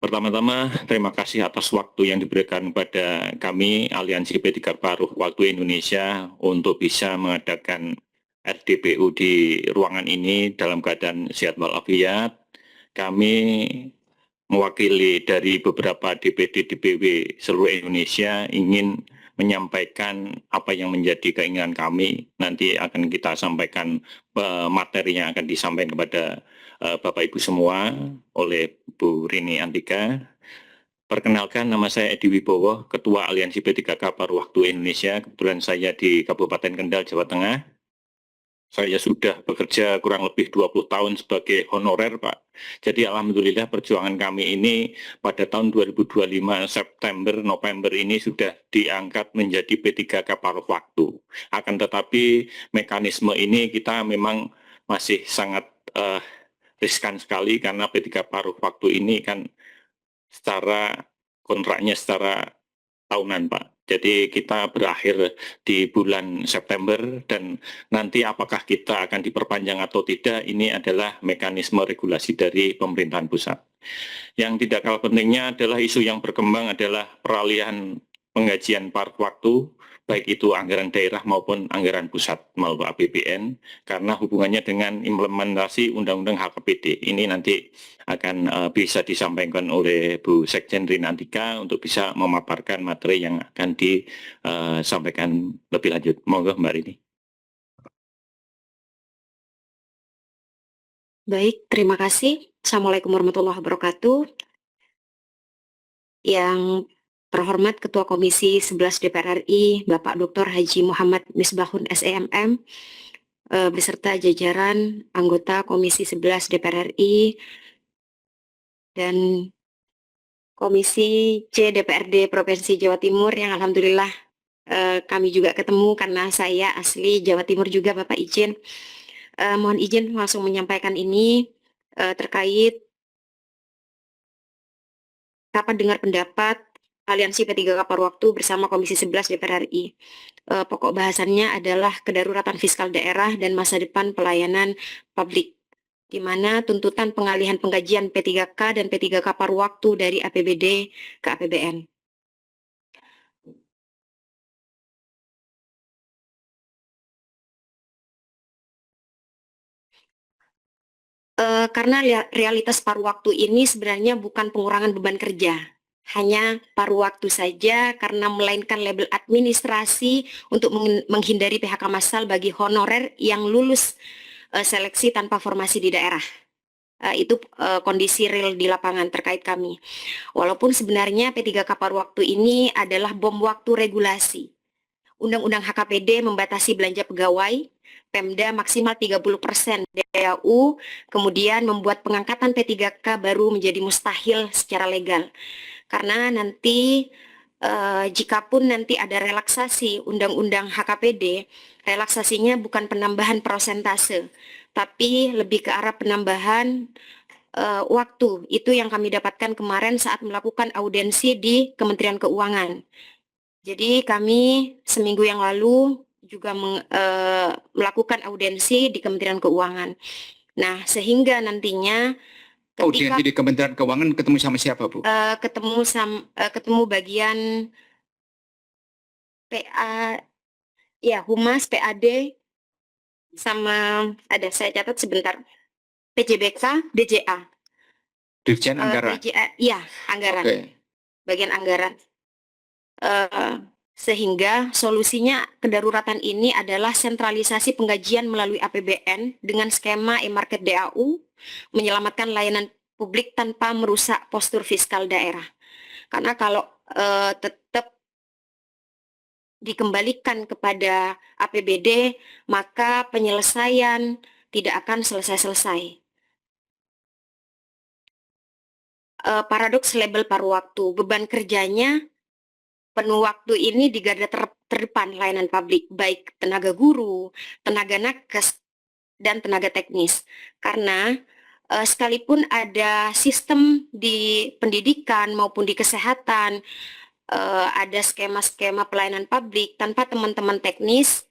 Pertama-tama, terima kasih atas waktu yang diberikan kepada kami, Aliansi P3K Paruh Waktu Indonesia, untuk bisa mengadakan RDPU di ruangan ini dalam keadaan sehat walafiat. Kami mewakili dari beberapa DPD-DPW seluruh Indonesia ingin menyampaikan apa yang menjadi keinginan kami. Nanti akan kita sampaikan materi yang akan disampaikan kepada Bapak Ibu semua oleh Bu Rini Andika. Perkenalkan, nama saya Edi Wibowo, Ketua Aliansi P3K Paruh Waktu Indonesia. Kebetulan saya di Kabupaten Kendal, Jawa Tengah. Saya sudah bekerja kurang lebih 20 tahun sebagai honorer, Pak. Jadi alhamdulillah perjuangan kami ini pada tahun 2025 September, November ini sudah diangkat menjadi P3K Paruh Waktu. Akan tetapi mekanisme ini kita memang masih sangat riskan sekali karena P3K Paruh Waktu ini kan secara kontraknya secara tahunan, Pak. Jadi kita berakhir di bulan September dan nanti apakah kita akan diperpanjang atau tidak, ini adalah mekanisme regulasi dari pemerintahan pusat. Yang tidak kalah pentingnya adalah isu yang berkembang adalah peralihan penggajian paruh waktu, baik itu anggaran daerah maupun anggaran pusat melalui APBN, karena hubungannya dengan implementasi Undang-Undang HKPD. Ini nanti akan bisa disampaikan oleh Bu Sekjen Rina Andika untuk bisa memaparkan materi yang akan disampaikan lebih lanjut. Monggo Mbak Rini. Baik, terima kasih. Assalamualaikum warahmatullahi wabarakatuh. Yang terhormat Ketua Komisi 11 DPR RI, Bapak Dr. Haji Muhammad Misbahun SEMM, beserta jajaran anggota Komisi 11 DPR RI dan Komisi C DPRD Provinsi Jawa Timur yang alhamdulillah kami juga ketemu karena saya asli Jawa Timur juga, Bapak izin. Mohon izin langsung menyampaikan ini terkait rapat dengar pendapat Aliansi P3K Paruh Waktu bersama Komisi 11 DPR RI. Pokok bahasannya adalah kedaruratan fiskal daerah dan masa depan pelayanan publik, di mana tuntutan pengalihan penggajian P3K dan P3K Paruh Waktu dari APBD ke APBN. Karena realitas paruh waktu ini sebenarnya bukan pengurangan beban kerja, hanya paruh waktu saja karena melainkan label administrasi untuk menghindari PHK massal bagi honorer yang lulus seleksi tanpa formasi di daerah. Itu kondisi real di lapangan terkait kami. Walaupun sebenarnya P3K paruh waktu ini adalah bom waktu regulasi. Undang-Undang HKPD membatasi belanja pegawai, Pemda maksimal 30% DAU, kemudian membuat pengangkatan P3K baru menjadi mustahil secara legal. Karena nanti jikapun nanti ada relaksasi Undang-Undang HKPD, relaksasinya bukan penambahan persentase, tapi lebih ke arah penambahan waktu. Itu yang kami dapatkan kemarin saat melakukan audiensi di Kementerian Keuangan. Jadi kami seminggu yang lalu juga melakukan audiensi di Kementerian Keuangan. Nah, sehingga nantinya audiensi di Kementerian Keuangan ketemu sama siapa, Bu? Ketemu bagian PA, ya Humas, PAD, sama ada saya catat sebentar, PJBK, DJA. Dirjen Anggaran. Iya, anggaran. Okay. Bagian anggaran. Sehingga solusinya kedaruratan ini adalah sentralisasi penggajian melalui APBN dengan skema e-market DAU, menyelamatkan layanan publik tanpa merusak postur fiskal daerah. Karena kalau tetap dikembalikan kepada APBD, maka penyelesaian tidak akan selesai-selesai. Paradoks label paruh waktu, beban kerjanya penuh waktu ini di garda terdepan layanan publik, baik tenaga guru, tenaga nakes, dan tenaga teknis. Karena sekalipun ada sistem di pendidikan maupun di kesehatan, ada skema-skema pelayanan publik, tanpa teman-teman teknis,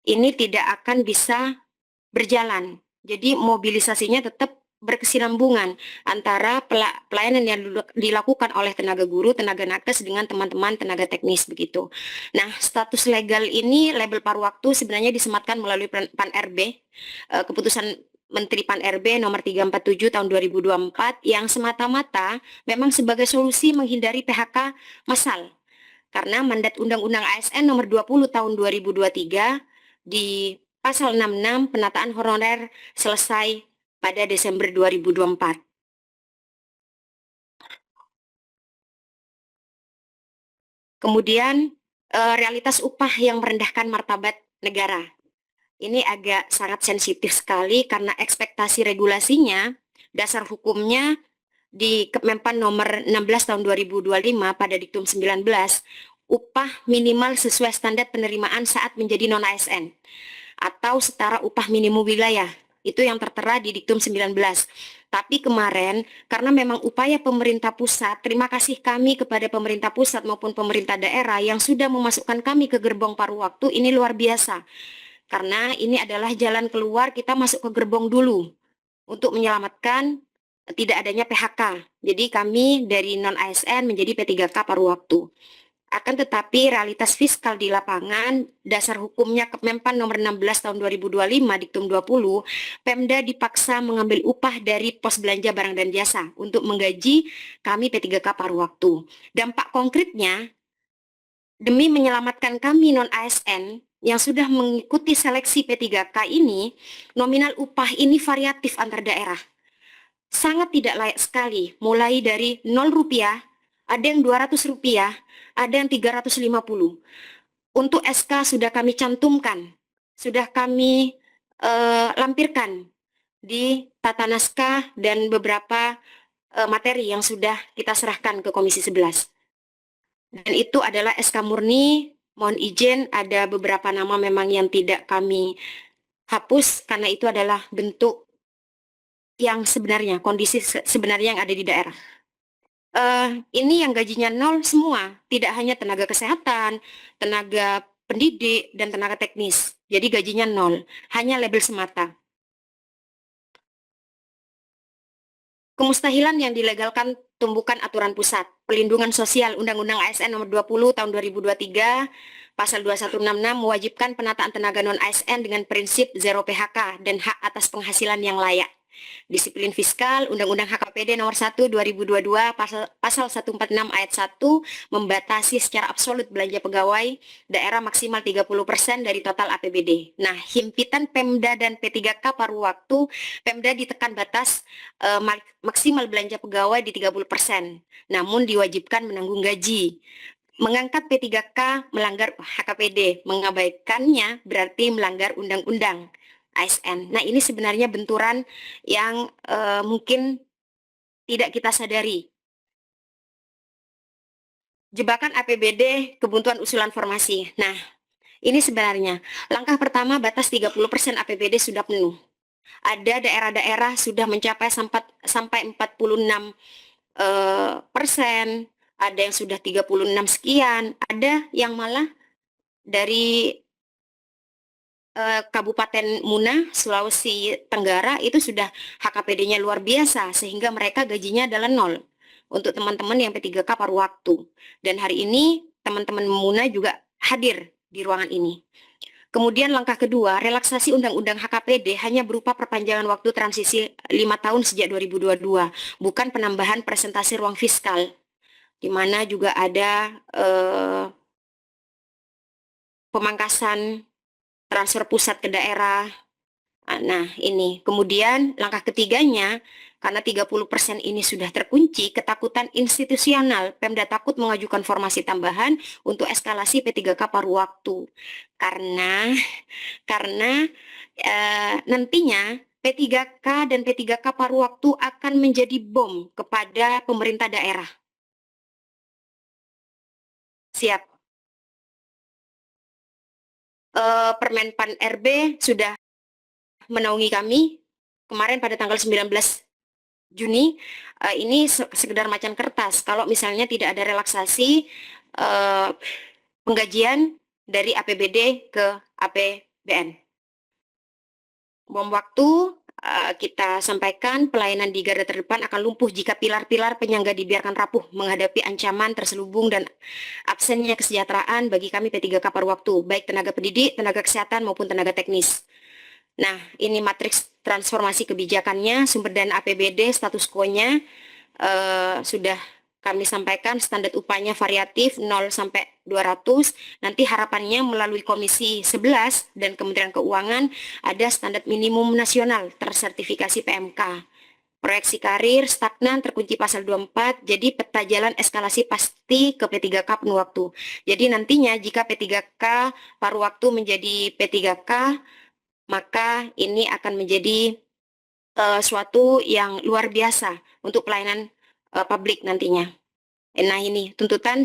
ini tidak akan bisa berjalan. Jadi mobilisasinya tetap berkesinambungan antara pelayanan yang dilakukan oleh tenaga guru, tenaga nakes dengan teman-teman tenaga teknis begitu. Nah, status legal ini label paruh waktu sebenarnya disematkan melalui Pan-RB, keputusan Menteri Pan-RB nomor 347 tahun 2024 yang semata-mata memang sebagai solusi menghindari PHK massal. Karena mandat Undang-Undang ASN nomor 20 tahun 2023 di pasal 66 penataan honorer selesai pada Desember 2024. Kemudian realitas upah yang merendahkan martabat negara. Ini agak sangat sensitif sekali karena ekspektasi regulasinya, dasar hukumnya di Kemenpan nomor 16 tahun 2025 pada Diktum 19, upah minimal sesuai standar penerimaan saat menjadi non-ASN atau setara upah minimum wilayah. Itu yang tertera di Diktum 19. Tapi kemarin, karena memang upaya pemerintah pusat, terima kasih kami kepada pemerintah pusat maupun pemerintah daerah yang sudah memasukkan kami ke gerbong paruh waktu, ini luar biasa. Karena ini adalah jalan keluar, kita masuk ke gerbong dulu untuk menyelamatkan tidak adanya PHK. Jadi kami dari non-ASN menjadi P3K paruh waktu. Akan tetapi realitas fiskal di lapangan, dasar hukumnya Kemenpan nomor 16 tahun 2025 Diktum 20, Pemda dipaksa mengambil upah dari pos belanja barang dan jasa untuk menggaji kami P3K paruh waktu. Dampak konkretnya, demi menyelamatkan kami non-ASN yang sudah mengikuti seleksi P3K ini, nominal upah ini variatif antar daerah. Sangat tidak layak sekali, mulai dari 0 rupiah, ada yang 200 rupiah, ada yang 350. Untuk SK sudah kami cantumkan, sudah kami lampirkan di tata naskah dan beberapa materi yang sudah kita serahkan ke Komisi 11. Dan itu adalah SK murni, mohon izin ada beberapa nama memang yang tidak kami hapus karena itu adalah bentuk yang sebenarnya, kondisi sebenarnya yang ada di daerah. Ini yang gajinya 0 semua, tidak hanya tenaga kesehatan, tenaga pendidik, dan tenaga teknis. Jadi gajinya 0, hanya label semata. Kemustahilan yang dilegalkan tumbukan aturan pusat. Pelindungan sosial Undang-Undang ASN nomor 20 tahun 2023, pasal 2166 mewajibkan penataan tenaga non-ASN dengan prinsip zero PHK dan hak atas penghasilan yang layak. Disiplin fiskal, Undang-Undang HKPD nomor 1 2022 pasal 146 ayat 1 membatasi secara absolut belanja pegawai daerah maksimal 30% dari total APBD. Nah, himpitan Pemda dan P3K paruh waktu, Pemda ditekan batas maksimal belanja pegawai di 30%, namun diwajibkan menanggung gaji. Mengangkat P3K melanggar HKPD, mengabaikannya berarti melanggar undang-undang ASN. Nah, ini sebenarnya benturan yang mungkin tidak kita sadari. Jebakan APBD, kebuntuan usulan formasi. Nah, ini sebenarnya langkah pertama batas 30% APBD sudah penuh. Ada daerah-daerah sudah mencapai sampai 46%, ada yang sudah 36 sekian, ada yang malah dari Kabupaten Muna, Sulawesi Tenggara itu sudah HKPD-nya luar biasa sehingga mereka gajinya adalah 0 untuk teman-teman yang P3K paruh waktu. Dan hari ini teman-teman Muna juga hadir di ruangan ini. Kemudian langkah kedua, relaksasi Undang-Undang HKPD hanya berupa perpanjangan waktu transisi 5 tahun sejak 2022, bukan penambahan presentasi ruang fiskal, di mana juga ada pemangkasan transfer pusat ke daerah. Nah, ini. Kemudian langkah ketiganya, karena 30% ini sudah terkunci, ketakutan institusional. Pemda takut mengajukan formasi tambahan untuk eskalasi P3K paruh waktu. Karena nantinya P3K dan P3K paruh waktu akan menjadi bom kepada pemerintah daerah. Siap. Permen Pan-RB sudah menaungi kami kemarin pada tanggal 19 Juni. Ini sekedar macan kertas. Kalau misalnya tidak ada relaksasi penggajian dari APBD ke APBN. Bom waktu kita sampaikan pelayanan di garda terdepan akan lumpuh jika pilar-pilar penyangga dibiarkan rapuh menghadapi ancaman terselubung dan absennya kesejahteraan bagi kami P3K paruh waktu, baik tenaga pendidik, tenaga kesehatan maupun tenaga teknis. Nah, ini matriks transformasi kebijakannya, sumber dana APBD, status quo-nya sudah kami sampaikan, standar upahnya variatif 0 sampai 200. Nanti harapannya melalui Komisi 11 dan Kementerian Keuangan ada standar minimum nasional tersertifikasi PMK. Proyeksi karir stagnan terkunci pasal 24, jadi peta jalan eskalasi pasti ke P3K penuh waktu. Jadi nantinya jika P3K paruh waktu menjadi P3K, maka ini akan menjadi suatu yang luar biasa untuk pelayanan publik nantinya. Nah ini tuntutan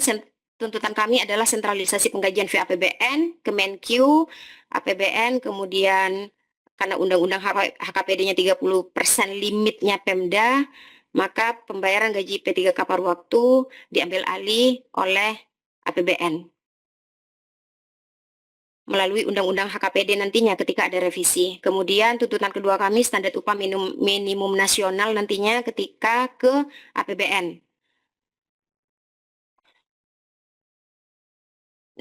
kami adalah sentralisasi penggajian VAPBN, Kemenq, APBN, kemudian karena undang-undang HKPD-nya 30% limitnya Pemda, maka pembayaran gaji P3K paruh waktu diambil alih oleh APBN melalui undang-undang HKPD nantinya ketika ada revisi. Kemudian tuntutan kedua kami standar upah minimum nasional nantinya ketika ke APBN.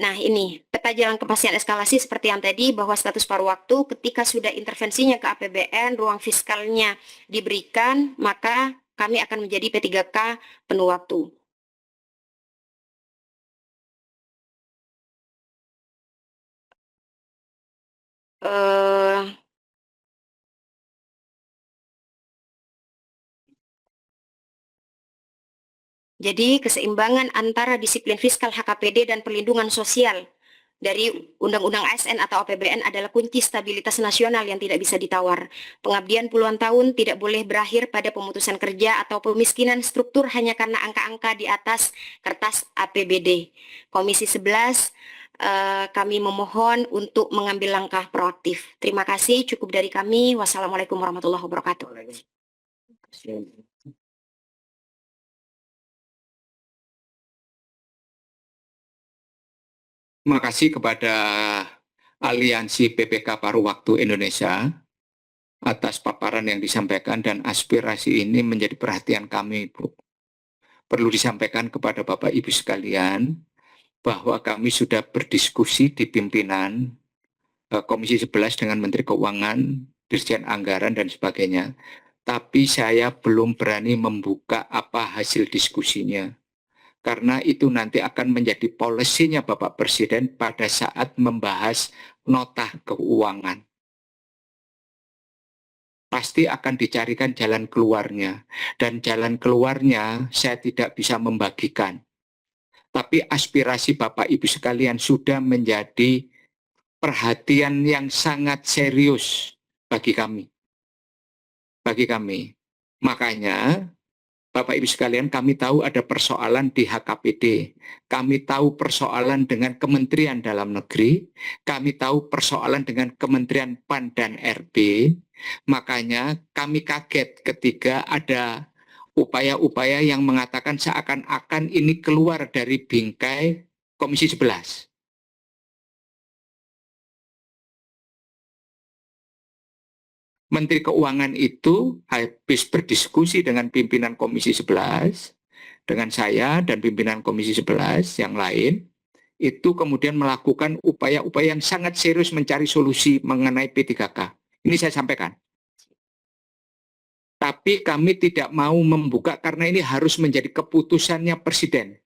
Nah ini, peta jalan kepastian eskalasi seperti yang tadi bahwa status paruh waktu ketika sudah intervensinya ke APBN, ruang fiskalnya diberikan, maka kami akan menjadi P3K penuh waktu. Jadi keseimbangan antara disiplin fiskal HKPD dan perlindungan sosial dari Undang-Undang ASN atau APBN adalah kunci stabilitas nasional yang tidak bisa ditawar. Pengabdian puluhan tahun tidak boleh berakhir pada pemutusan kerja atau pemiskinan struktur hanya karena angka-angka di atas kertas APBD. Komisi 11 kami memohon untuk mengambil langkah proaktif. Terima kasih, cukup dari kami. Wassalamualaikum warahmatullahi wabarakatuh. Terima kasih kepada Aliansi PPK Paruh Waktu Indonesia atas paparan yang disampaikan dan aspirasi ini menjadi perhatian kami, Bu. Perlu disampaikan kepada Bapak Ibu sekalian bahwa kami sudah berdiskusi di pimpinan Komisi 11 dengan Menteri Keuangan, Dirjen Anggaran dan sebagainya. Tapi saya belum berani membuka apa hasil diskusinya. Karena itu nanti akan menjadi polisinya Bapak Presiden pada saat membahas nota keuangan. Pasti akan dicarikan jalan keluarnya. Dan jalan keluarnya saya tidak bisa membagikan. Tapi aspirasi Bapak Ibu sekalian sudah menjadi perhatian yang sangat serius bagi kami. Makanya Bapak Ibu sekalian, kami tahu ada persoalan di HKPD. Kami tahu persoalan dengan Kementerian Dalam Negeri. Kami tahu persoalan dengan Kementerian PAN dan RB. Makanya kami kaget ketika ada upaya-upaya yang mengatakan seakan-akan ini keluar dari bingkai Komisi 11. Menteri Keuangan itu habis berdiskusi dengan pimpinan Komisi 11, dengan saya dan pimpinan Komisi 11 yang lain, itu kemudian melakukan upaya-upaya yang sangat serius mencari solusi mengenai P3K. Ini saya sampaikan. Tapi kami tidak mau membuka karena ini harus menjadi keputusannya Presiden.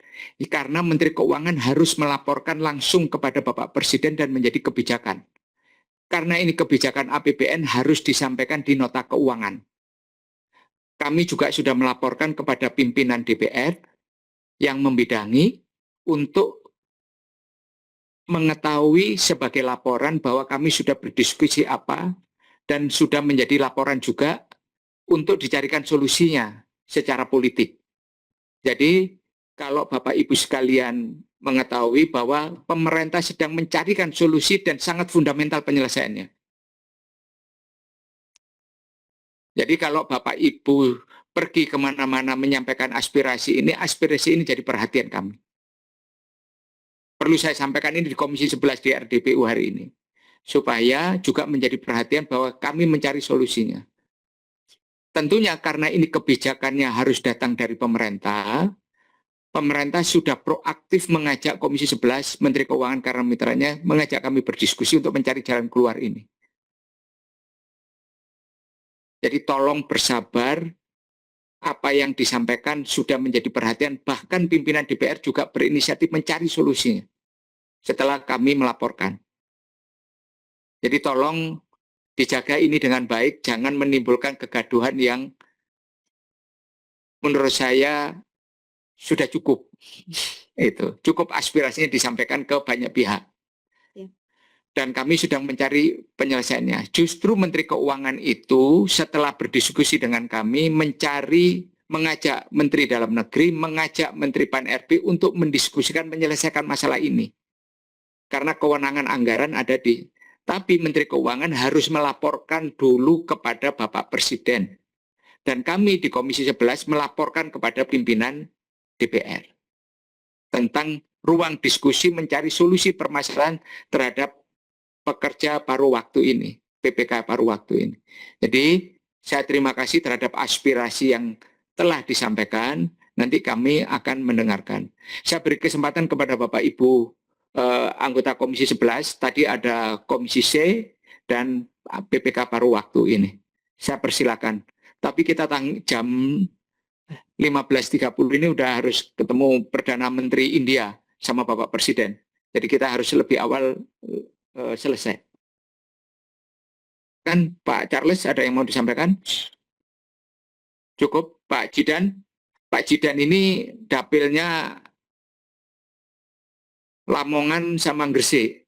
Karena Menteri Keuangan harus melaporkan langsung kepada Bapak Presiden dan menjadi kebijakan. Karena ini kebijakan APBN harus disampaikan di nota keuangan. Kami juga sudah melaporkan kepada pimpinan DPR yang membidangi untuk mengetahui sebagai laporan bahwa kami sudah berdiskusi apa dan sudah menjadi laporan juga untuk dicarikan solusinya secara politik. Jadi kalau Bapak Ibu sekalian mengetahui bahwa pemerintah sedang mencarikan solusi dan sangat fundamental penyelesaiannya. Jadi kalau Bapak Ibu pergi kemana-mana menyampaikan aspirasi ini jadi perhatian kami. Perlu saya sampaikan ini di Komisi 11 di RDPU hari ini. Supaya juga menjadi perhatian bahwa kami mencari solusinya. tentunya karena ini kebijakannya harus datang dari pemerintah, pemerintah sudah proaktif mengajak Komisi 11, Menteri Keuangan karena mitranya, mengajak kami berdiskusi untuk mencari jalan keluar ini. Jadi tolong bersabar, apa yang disampaikan sudah menjadi perhatian, bahkan pimpinan DPR juga berinisiatif mencari solusinya setelah kami melaporkan. Jadi tolong dijaga ini dengan baik, jangan menimbulkan kegaduhan yang menurut saya sudah cukup. Itu cukup aspirasinya disampaikan ke banyak pihak. Dan kami sedang mencari penyelesaiannya. Justru Menteri Keuangan itu setelah berdiskusi dengan kami mengajak Menteri Dalam Negeri, mengajak Menteri Pan-RB untuk mendiskusikan menyelesaikan masalah ini. Karena kewenangan anggaran ada di, tapi Menteri Keuangan harus melaporkan dulu kepada Bapak Presiden. Dan kami di Komisi 11 melaporkan kepada pimpinan DPR tentang ruang diskusi mencari solusi permasalahan terhadap pekerja paruh waktu ini, PPK paruh waktu ini. Jadi saya terima kasih terhadap aspirasi yang telah disampaikan, nanti kami akan mendengarkan. Saya beri kesempatan kepada Bapak Ibu anggota Komisi 11, tadi ada Komisi C dan PPK paruh waktu ini. Saya persilakan. Tapi kita jam 15.30 ini udah harus ketemu Perdana Menteri India sama Bapak Presiden. Jadi kita harus lebih awal selesai. Kan Pak Charles ada yang mau disampaikan? Cukup Pak Jidan? Pak Jidan ini dapilnya Lamongan sama Gresik.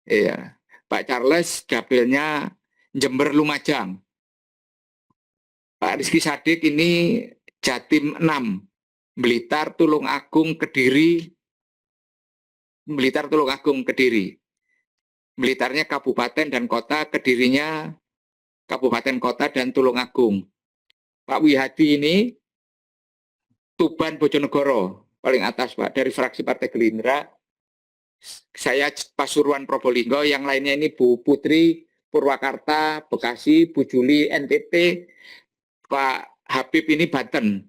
Iya. Pak Charles dapilnya Jember Lumajang. Pak Rizky Sadik ini Jatim 6. Blitar, Tulungagung, Kediri. Blitar, Tulungagung, Kediri. Blitarnya kabupaten dan kota, Kedirinya kabupaten kota dan Tulungagung. Pak Wihadi ini Tuban Bojonegoro, paling atas Pak, dari fraksi Partai Gerindra. Saya Pasuruan Probolinggo, yang lainnya ini Bu Putri Purwakarta, Bekasi, Bu Juli NTT, Pak Habib ini Banten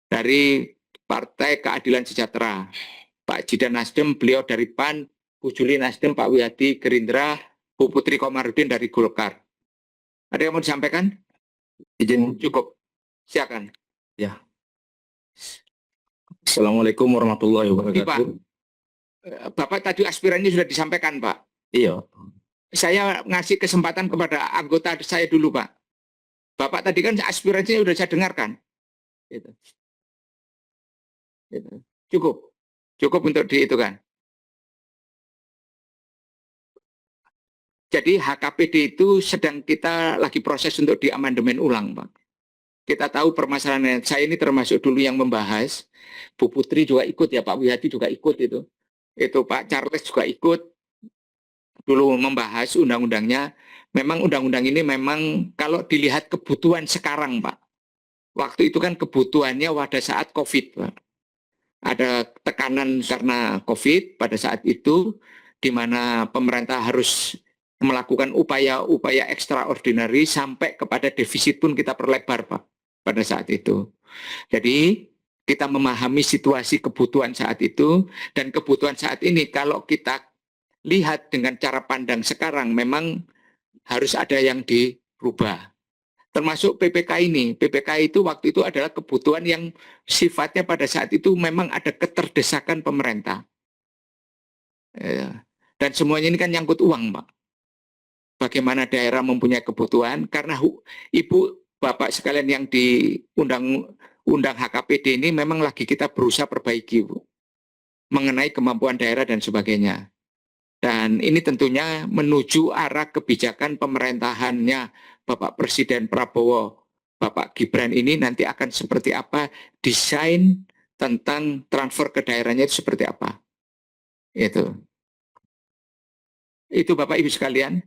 dari Partai Keadilan Sejahtera. Pak Jidan Nasdem, beliau dari PAN, Bu Juli Nasdem, Pak Wihadi Gerindra, Bu Putri Komarudin dari Golkar. Ada yang mau disampaikan? Izin Cukup. Silakan. ya. Assalamualaikum warahmatullahi Ini, Pak, wabarakatuh. Bapak tadi aspirannya sudah disampaikan, Pak. Iya. Saya ngasih kesempatan kepada anggota saya dulu, Pak. Bapak tadi kan aspirasinya sudah saya dengarkan. Gitu. Gitu. Cukup. Cukup untuk dihitung. Jadi HKPD itu sedang kita lagi proses untuk diamandemen ulang, Pak. Kita tahu permasalahannya. Saya ini termasuk dulu yang membahas. Bu Putri juga ikut ya, Pak Wihadi juga ikut itu. Itu Pak Charles juga ikut dulu membahas undang-undangnya. Memang undang-undang ini memang kalau dilihat kebutuhan sekarang, Pak. Waktu itu kan kebutuhannya pada saat COVID, Pak. Ada tekanan karena COVID pada saat itu, di mana pemerintah harus melakukan upaya-upaya ekstraordinari sampai kepada defisit pun kita perlebar, Pak, pada saat itu. Jadi kita memahami situasi kebutuhan saat itu, dan kebutuhan saat ini kalau kita lihat dengan cara pandang sekarang memang harus ada yang dirubah. Termasuk PPK ini. PPK itu waktu itu adalah kebutuhan yang sifatnya pada saat itu memang ada keterdesakan pemerintah. Dan semuanya ini kan nyangkut uang, Pak. Bagaimana daerah mempunyai kebutuhan, karena Ibu, Bapak sekalian yang di undang HKPD ini memang lagi kita berusaha perbaiki, Bu. Mengenai kemampuan daerah dan sebagainya. Dan ini tentunya menuju arah kebijakan pemerintahannya Bapak Presiden Prabowo, Bapak Gibran ini nanti akan seperti apa, desain tentang transfer ke daerahnya itu seperti apa. Itu Bapak Ibu sekalian.